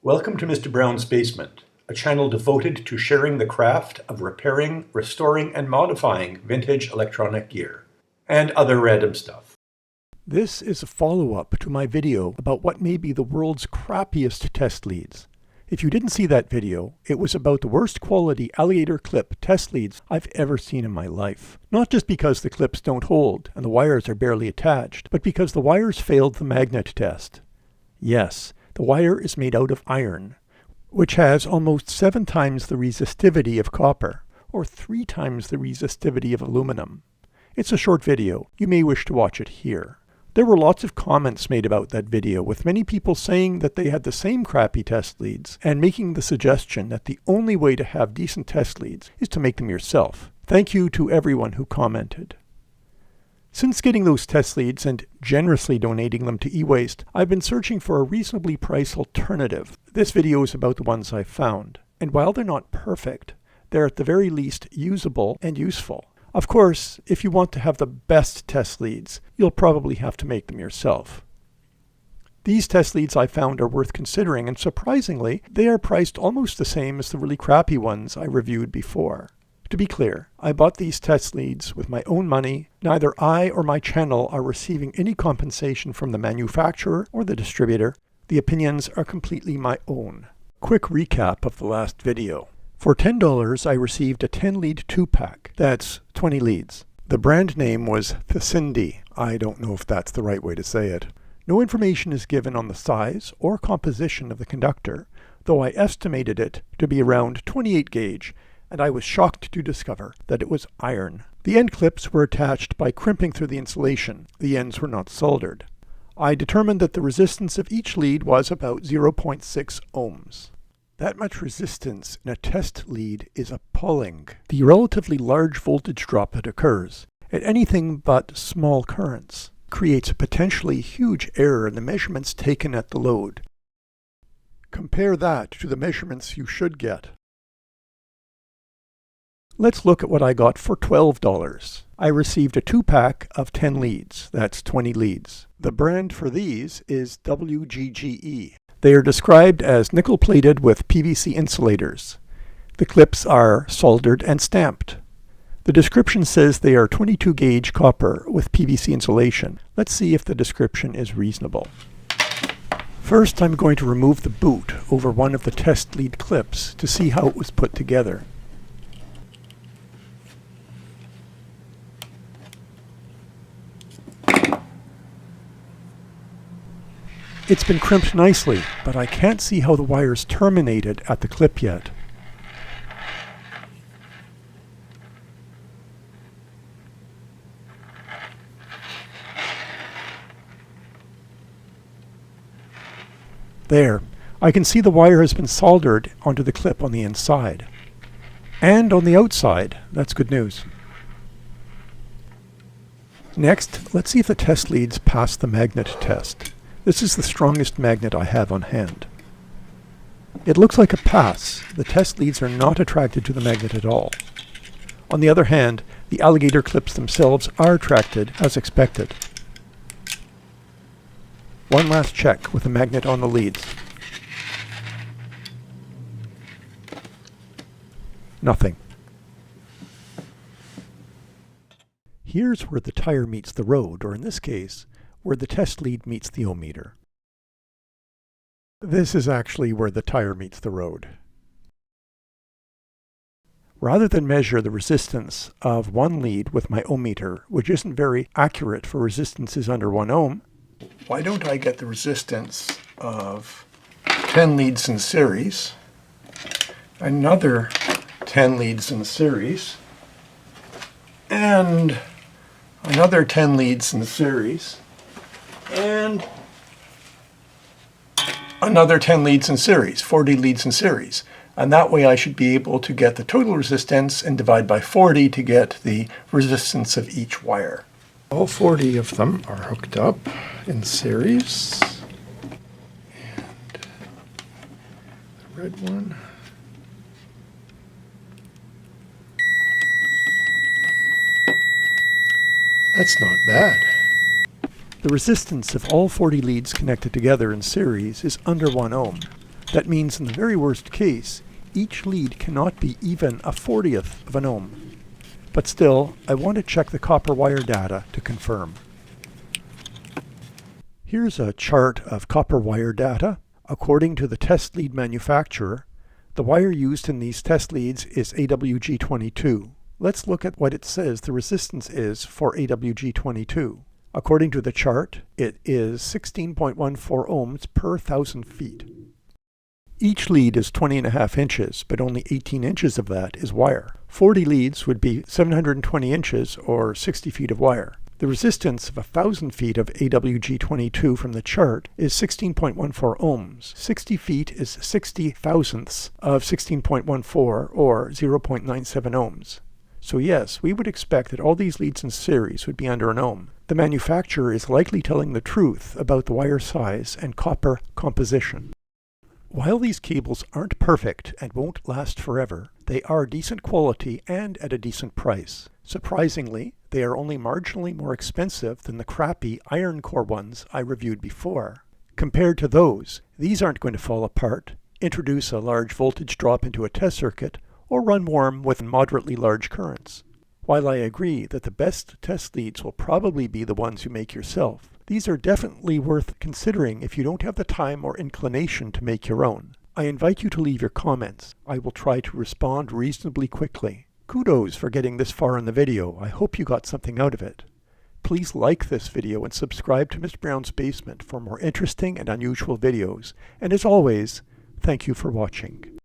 Welcome to Mr. Brown's Basement, a channel devoted to sharing the craft of repairing, restoring, and modifying vintage electronic gear, and other random stuff. This is a follow-up to my video about what may be the world's crappiest test leads. If you didn't see that video, it was about the worst quality alligator clip test leads I've ever seen in my life. Not just because the clips don't hold and the wires are barely attached, but because the wires failed the magnet test. Yes, the wire is made out of iron, which has almost 7 times the resistivity of copper, or 3 times the resistivity of aluminum. It's a short video. You may wish to watch it here. There were lots of comments made about that video, with many people saying that they had the same crappy test leads and making the suggestion that the only way to have decent test leads is to make them yourself. Thank you to everyone who commented. Since getting those test leads and generously donating them to e-waste, I've been searching for a reasonably priced alternative. This video is about the ones I've found. And while they're not perfect, they're at the very least usable and useful. Of course, if you want to have the best test leads, you'll probably have to make them yourself. These test leads I found are worth considering, and surprisingly, they are priced almost the same as the really crappy ones I reviewed before. To be clear, I bought these test leads with my own money. Neither I or my channel are receiving any compensation from the manufacturer or the distributor. The opinions are completely my own. Quick recap of the last video. For $10, I received a 10-lead 2-pack. That's 20 leads. The brand name was Thesindi. I don't know if that's the right way to say it. No information is given on the size or composition of the conductor, though I estimated it to be around 28 gauge, and I was shocked to discover that it was iron. The end clips were attached by crimping through the insulation. The ends were not soldered. I determined that the resistance of each lead was about 0.6 ohms. That much resistance in a test lead is appalling. The relatively large voltage drop that occurs at anything but small currents creates a potentially huge error in the measurements taken at the load. Compare that to the measurements you should get. Let's look at what I got for $12. I received a 2-pack of 10 leads. That's 20 leads. The brand for these is WGGE. They are described as nickel-plated with PVC insulators. The clips are soldered and stamped. The description says they are 22 gauge copper with PVC insulation. Let's see if the description is reasonable. First, I'm going to remove the boot over one of the test lead clips to see how it was put together. It's been crimped nicely, but I can't see how the wires terminated at the clip yet. There, I can see the wire has been soldered onto the clip on the inside. And on the outside. That's good news. Next, let's see if the test leads pass the magnet test. This is the strongest magnet I have on hand. It looks like a pass. The test leads are not attracted to the magnet at all. On the other hand, the alligator clips themselves are attracted as expected. One last check with the magnet on the leads. Nothing. Here's where the tire meets the road, or in this case, where the test lead meets the ohmmeter. This is actually where the tire meets the road. Rather than measure the resistance of one lead with my ohmmeter, which isn't very accurate for resistances under 1 ohm, why don't I get the resistance of 10 leads in series, another 10 leads in series, and another 10 leads in series, and another 10 leads in series, 40 leads in series. And that way I should be able to get the total resistance and divide by 40 to get the resistance of each wire. All 40 of them are hooked up in series. And the red one. That's not bad. The resistance of all 40 leads connected together in series is under 1 ohm. That means in the very worst case, each lead cannot be even a 40th of an ohm. But still, I want to check the copper wire data to confirm. Here's a chart of copper wire data. According to the test lead manufacturer, the wire used in these test leads is AWG22. Let's look at what it says the resistance is for AWG22. According to the chart, it is 16.14 ohms per 1,000 feet. Each lead is 20.5 inches, but only 18 inches of that is wire. 40 leads would be 720 inches or 60 feet of wire. The resistance of 1,000 feet of AWG22 from the chart is 16.14 ohms. 60 feet is 60 thousandths of 16.14 or 0.97 ohms. So yes, we would expect that all these leads in series would be under an ohm. The manufacturer is likely telling the truth about the wire size and copper composition. While these cables aren't perfect and won't last forever, they are decent quality and at a decent price. Surprisingly, they are only marginally more expensive than the crappy iron core ones I reviewed before. Compared to those, these aren't going to fall apart, introduce a large voltage drop into a test circuit, or run warm with moderately large currents. While I agree that the best test leads will probably be the ones you make yourself, these are definitely worth considering if you don't have the time or inclination to make your own. I invite you to leave your comments. I will try to respond reasonably quickly. Kudos for getting this far in the video. I hope you got something out of it. Please like this video and subscribe to Mr. Brown's Basement for more interesting and unusual videos. And as always, thank you for watching.